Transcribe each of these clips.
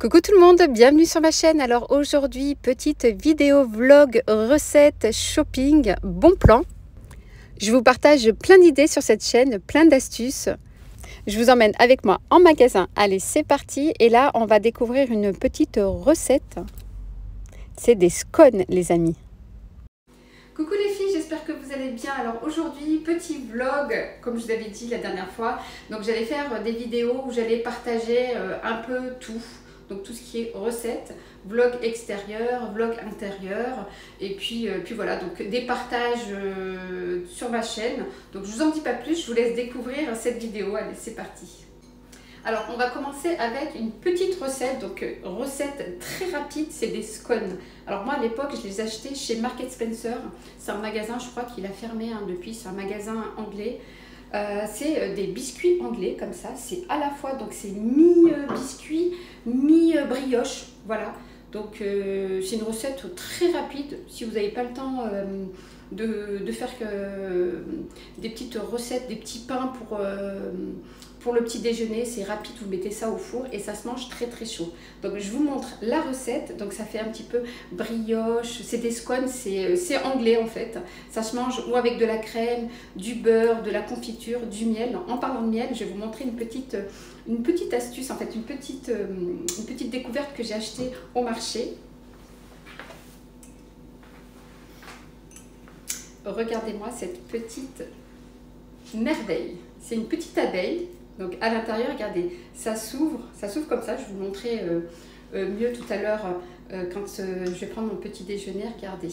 Coucou tout le monde, bienvenue sur ma chaîne. Alors aujourd'hui, petite vidéo vlog recette shopping bon plan. Je vous partage plein d'idées sur cette chaîne, plein d'astuces. Je vous emmène avec moi en magasin. Allez, c'est parti. Et là, on va découvrir une petite recette. C'est des scones, les amis. Coucou les filles, j'espère que vous allez bien. Alors aujourd'hui, petit vlog, comme je vous avais dit la dernière fois. Donc j'allais faire des vidéos où j'allais partager un peu tout. Donc tout ce qui est recettes, vlog extérieur, vlog intérieur, et puis voilà, donc des partages sur ma chaîne. Donc je vous en dis pas plus, je vous laisse découvrir cette vidéo. Allez, c'est parti. Alors on va commencer avec une petite recette, donc recette très rapide, c'est des scones. Alors moi à l'époque je les achetais chez Marks & Spencer, c'est un magasin, je crois qu'il a fermé depuis, c'est un magasin anglais. C'est des biscuits anglais comme ça, c'est à la fois, donc c'est mi-biscuit, mi-brioche, voilà. Donc c'est une recette très rapide, si vous n'avez pas le temps de faire des petites recettes, des petits pains pour le petit déjeuner, c'est rapide, vous mettez ça au four et ça se mange très très chaud. Donc je vous montre la recette, donc ça fait un petit peu brioche, c'est des scones, c'est anglais en fait. Ça se mange ou avec de la crème, du beurre, de la confiture, du miel. En parlant de miel, je vais vous montrer une petite astuce, en fait une petite découverte que j'ai achetée au marché. Regardez-moi cette petite merveille, c'est une petite abeille. Donc à l'intérieur, regardez, ça s'ouvre comme ça. Je vais vous montrer mieux tout à l'heure quand je vais prendre mon petit déjeuner. Regardez,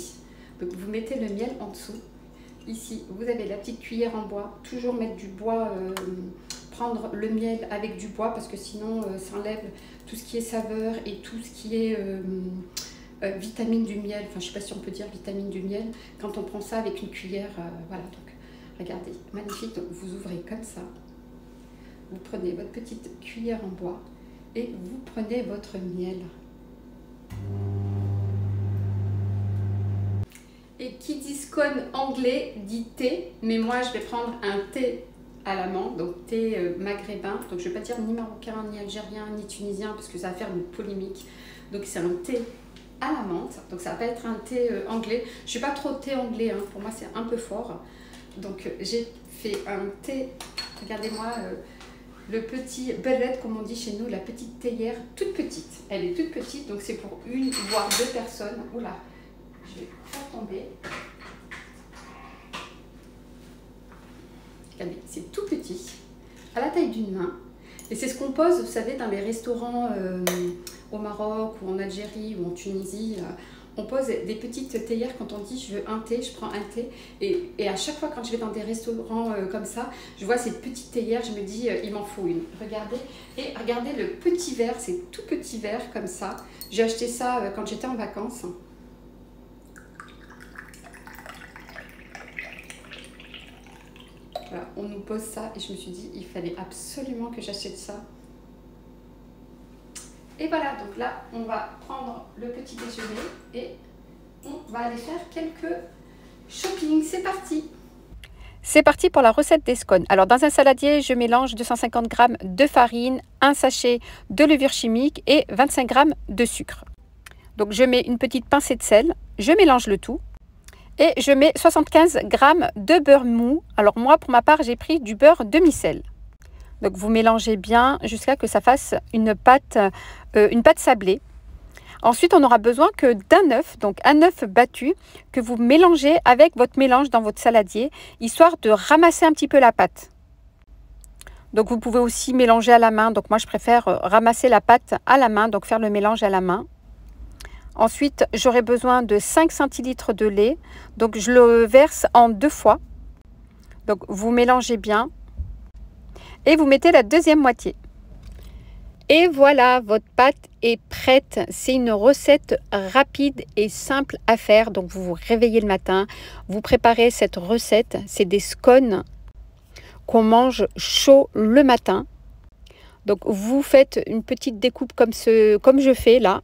donc vous mettez le miel en dessous. Ici, vous avez la petite cuillère en bois. Toujours mettre du bois, prendre le miel avec du bois parce que sinon ça enlève tout ce qui est saveur et tout ce qui est vitamine du miel. Enfin, je ne sais pas si on peut dire vitamine du miel quand on prend ça avec une cuillère. Voilà, donc regardez, magnifique. Donc vous ouvrez comme ça. Vous prenez votre petite cuillère en bois et vous prenez votre miel. Et qui dit scone anglais dit thé, mais moi je vais prendre un thé à la menthe, donc thé maghrébin. Donc je ne vais pas dire ni marocain, ni algérien, ni tunisien parce que ça va faire une polémique. Donc c'est un thé à la menthe, donc ça va pas être un thé anglais. Je ne suis pas trop thé anglais, hein. Pour moi c'est un peu fort. Donc j'ai fait un thé, regardez-moi, le petit belette, comme on dit chez nous, la petite théière, toute petite. Elle est toute petite, donc c'est pour une voire deux personnes. Oula, je vais faire tomber. Regardez, c'est tout petit, à la taille d'une main. Et c'est ce qu'on pose, vous savez, dans les restaurants au Maroc ou en Algérie ou en Tunisie. On pose des petites théières quand on dit je veux un thé, je prends un thé. Et à chaque fois quand je vais dans des restaurants comme ça, je vois ces petites théières, je me dis il m'en faut une. Regardez, et regardez le petit verre, c'est tout petit verre comme ça. J'ai acheté ça quand j'étais en vacances. Voilà, on nous pose ça et je me suis dit il fallait absolument que j'achète ça. Et voilà, donc là, on va prendre le petit déjeuner et on va aller faire quelques shopping. C'est parti! C'est parti pour la recette des scones. Alors, dans un saladier, je mélange 250 g de farine, un sachet de levure chimique et 25 g de sucre. Donc, je mets une petite pincée de sel, je mélange le tout et je mets 75 g de beurre mou. Alors, moi, pour ma part, j'ai pris du beurre demi-sel. Donc vous mélangez bien jusqu'à ce que ça fasse une pâte sablée. Ensuite, on n'aura besoin que d'un œuf, donc un œuf battu que vous mélangez avec votre mélange dans votre saladier, histoire de ramasser un petit peu la pâte. Donc vous pouvez aussi mélanger à la main. Donc moi, je préfère ramasser la pâte à la main, donc faire le mélange à la main. Ensuite, j'aurai besoin de 5 centilitres de lait. Donc je le verse en 2 fois. Donc vous mélangez bien. Et vous mettez la deuxième moitié. Et voilà, votre pâte est prête. C'est une recette rapide et simple à faire. Donc vous vous réveillez le matin, vous préparez cette recette. C'est des scones qu'on mange chaud le matin. Donc vous faites une petite découpe comme je fais là,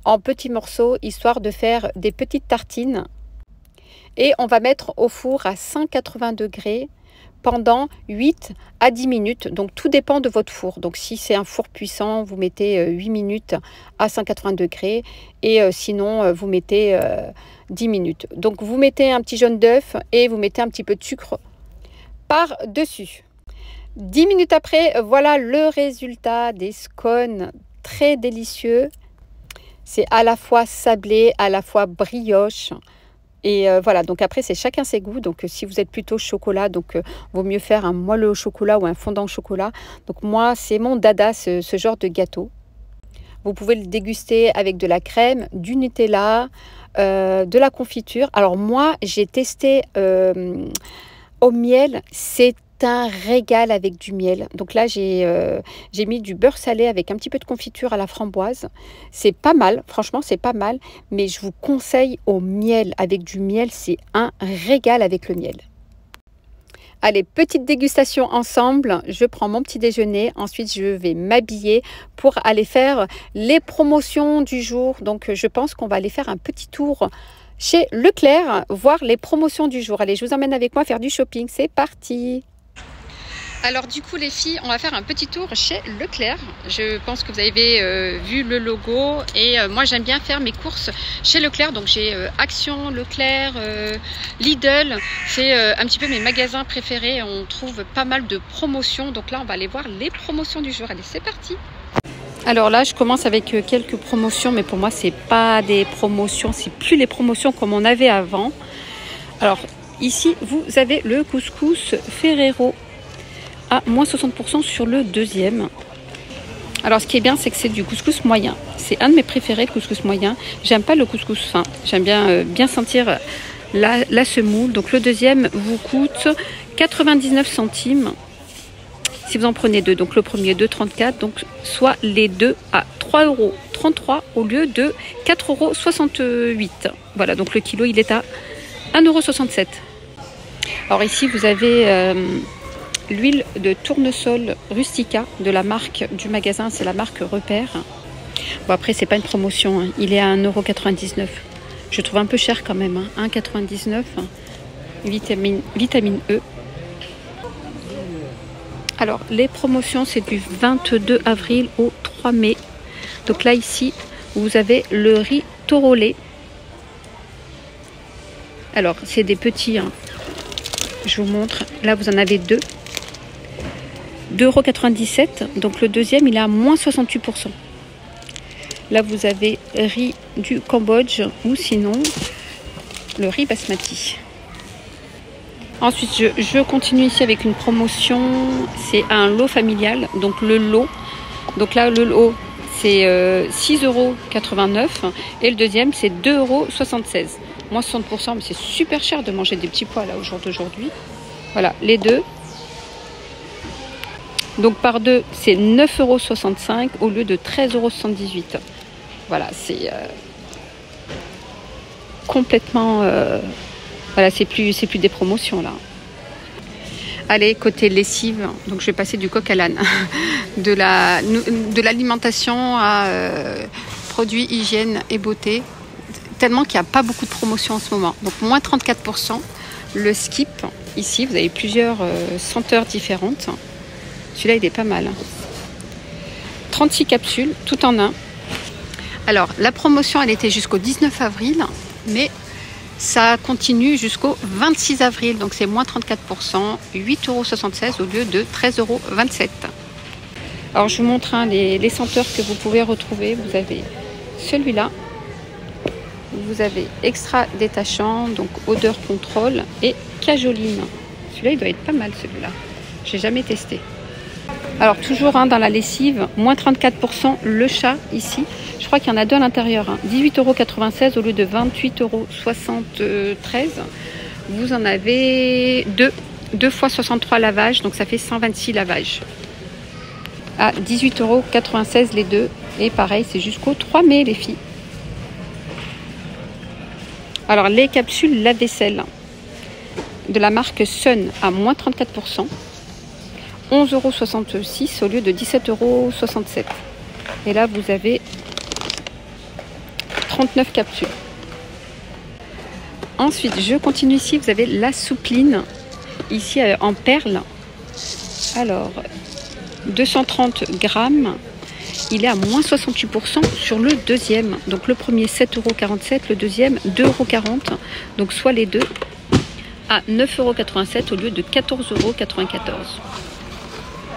en petits morceaux, histoire de faire des petites tartines. Et on va mettre au four à 180 degrés pendant 8 à 10 minutes. Donc tout dépend de votre four. Donc si c'est un four puissant, vous mettez 8 minutes à 180 degrés et sinon vous mettez 10 minutes. Donc vous mettez un petit jaune d'œuf et vous mettez un petit peu de sucre par-dessus. 10 minutes après, voilà le résultat des scones très délicieux. C'est à la fois sablé, à la fois brioche. Et voilà, donc après c'est chacun ses goûts. Donc si vous êtes plutôt chocolat, donc vaut mieux faire un moelleux au chocolat ou un fondant au chocolat. Donc moi c'est mon dada ce genre de gâteau. Vous pouvez le déguster avec de la crème, du Nutella, de la confiture. Alors moi j'ai testé au miel, c'est un régal avec du miel. Donc là j'ai mis du beurre salé avec un petit peu de confiture à la framboise. C'est pas mal, franchement c'est pas mal, mais je vous conseille au miel. Avec du miel, c'est un régal avec le miel. Allez, petite dégustation ensemble. Je prends mon petit déjeuner, ensuite je vais m'habiller pour aller faire les promotions du jour. Donc je pense qu'on va aller faire un petit tour chez Leclerc, voir les promotions du jour. Allez, je vous emmène avec moi faire du shopping, c'est parti. Alors du coup les filles, on va faire un petit tour chez Leclerc. Je pense que vous avez vu le logo et moi j'aime bien faire mes courses chez Leclerc. Donc j'ai Action, Leclerc, Lidl. C'est un petit peu mes magasins préférés. On trouve pas mal de promotions. Donc là on va aller voir les promotions du jour. Allez, c'est parti. Alors là je commence avec quelques promotions, mais pour moi c'est pas des promotions, c'est plus les promotions comme on avait avant. Alors ici vous avez le couscous Ferrero à moins 60% sur le deuxième. Alors ce qui est bien, c'est que c'est du couscous moyen. C'est un de mes préférés, le couscous moyen. J'aime pas le couscous fin. J'aime bien sentir la semoule. Donc le deuxième vous coûte 99 centimes si vous en prenez deux. Donc le premier 2,34 €, donc soit les deux à 3,33 € au lieu de 4,68 €. Voilà, donc le kilo il est à 1,67 €. Alors ici vous avez l'huile de tournesol rustica de la marque du magasin, c'est la marque Repère. Bon après c'est pas une promotion, hein. Il est à 1,99 €. Je trouve un peu cher quand même, hein. 1,99 €, vitamine E. Alors les promotions c'est du 22 avril au 3 mai. Donc là ici vous avez le riz Torolé. Alors c'est des petits, hein. Je vous montre, là vous en avez deux. 2,97 €, donc le deuxième il est à moins 68%. Là vous avez riz du Cambodge ou sinon le riz basmati. Ensuite je continue ici avec une promotion, c'est un lot familial, donc le lot. Donc là le lot c'est 6,89 € et le deuxième c'est 2,76 €. Moins 60%, mais c'est super cher de manger des petits pois là au jour d'aujourd'hui. Voilà, les deux. Donc par deux, c'est 9,65 € au lieu de 13,78 €. Voilà, c'est complètement... voilà, c'est plus des promotions là. Allez, côté lessive, donc je vais passer du coq à l'âne. De l'alimentation à produits hygiène et beauté. Tellement qu'il n'y a pas beaucoup de promotions en ce moment. Donc moins 34%. Le Skip, ici, vous avez plusieurs senteurs différentes. Celui-là, il est pas mal. 36 capsules, tout en un. Alors, la promotion, elle était jusqu'au 19 avril, mais ça continue jusqu'au 26 avril. Donc, c'est moins 34%, 8,76 € au lieu de 13,27 €. Alors, je vous montre les senteurs que vous pouvez retrouver. Vous avez celui-là. Vous avez extra détachant, donc odeur contrôle et cajoline. Celui-là, il doit être pas mal, celui-là. J'ai jamais testé. Alors toujours dans la lessive, moins 34% le chat ici. Je crois qu'il y en a deux à l'intérieur. 18,96 € au lieu de 28,73 €. Vous en avez deux fois 63 lavages, donc ça fait 126 lavages. À 18,96 € les deux. Et pareil, c'est jusqu'au 3 mai les filles. Alors les capsules lave-vaisselle de la marque Sun à moins 34%. 11,66 € au lieu de 17,67 €. Et là, vous avez 39 capsules. Ensuite, je continue ici. Vous avez la soupline ici en perles. Alors, 230 grammes, il est à moins 68% sur le deuxième. Donc le premier 7,47 €, le deuxième 2,40 €. Donc soit les deux à 9,87 € au lieu de 14,94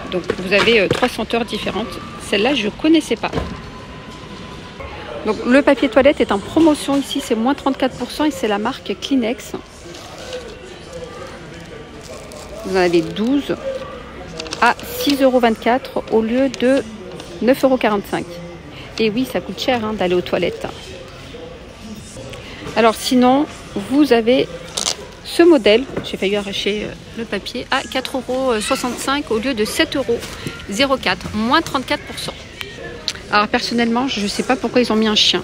€. Donc vous avez 3 senteurs différentes. Celle-là, je ne connaissais pas. Donc le papier toilette est en promotion ici, c'est moins 34% et c'est la marque Kleenex. Vous en avez 12 à 6,24 € au lieu de 9,45 €. Et oui, ça coûte cher hein, d'aller aux toilettes. Alors sinon, vous avez ce modèle, j'ai failli arracher le papier, à 4,65 € au lieu de 7,04 €, moins 34%. Alors personnellement, je ne sais pas pourquoi ils ont mis un chien.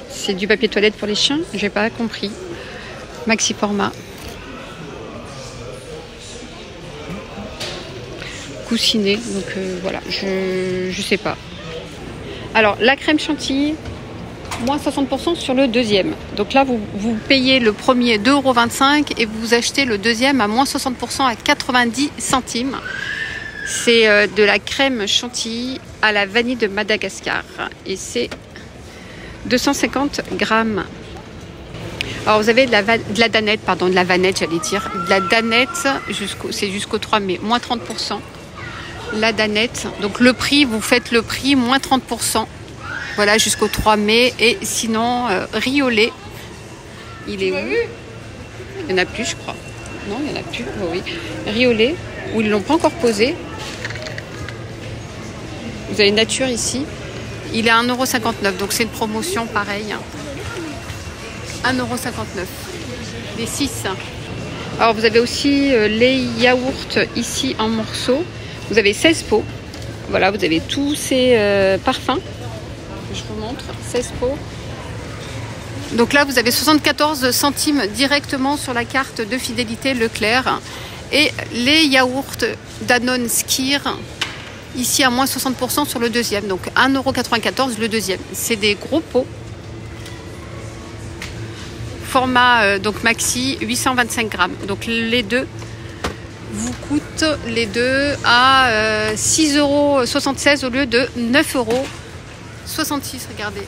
C'est du papier toilette pour les chiens, j'ai pas compris. Maxi format. Coussiné, donc voilà, je sais pas. Alors la crème chantilly, moins 60% sur le deuxième. Donc là, vous payez le premier 2,25 € et vous achetez le deuxième à moins 60% à 90 centimes. C'est de la crème chantilly à la vanille de Madagascar et c'est 250 grammes. Alors vous avez de la danette, pardon, de la vanette, j'allais dire. De la danette, c'est jusqu'au 3 mai, moins 30%. La danette, donc le prix, vous faites le prix, moins 30%. Voilà, jusqu'au 3 mai. Et sinon, Riolet, il est où? Il n'y en a plus, je crois. Non, il n'y en a plus. Oh, oui. Riolet, où ils ne l'ont pas encore posé. Vous avez nature ici. Il est à 1,59 €. Donc c'est une promotion pareille. 1,59 €. Les 6. Alors vous avez aussi les yaourts ici en morceaux. Vous avez 16 pots. Voilà, vous avez tous ces parfums. Je vous montre. 16 pots. Donc là, vous avez 74 centimes directement sur la carte de fidélité Leclerc. Et les yaourts Danone Skyr, ici à moins 60% sur le deuxième. Donc 1,94 € le deuxième. C'est des gros pots. Format donc maxi, 825 grammes. Donc les deux vous coûtent les deux à 6,76 € au lieu de 9,66 €. Regardez.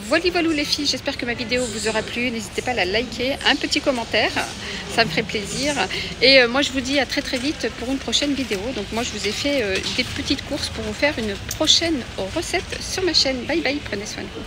Voilà les filles, j'espère que ma vidéo vous aura plu. N'hésitez pas à la liker, un petit commentaire, ça me ferait plaisir. Et moi je vous dis à très vite pour une prochaine vidéo. Donc moi je vous ai fait des petites courses pour vous faire une prochaine recette sur ma chaîne. Bye bye, prenez soin de vous.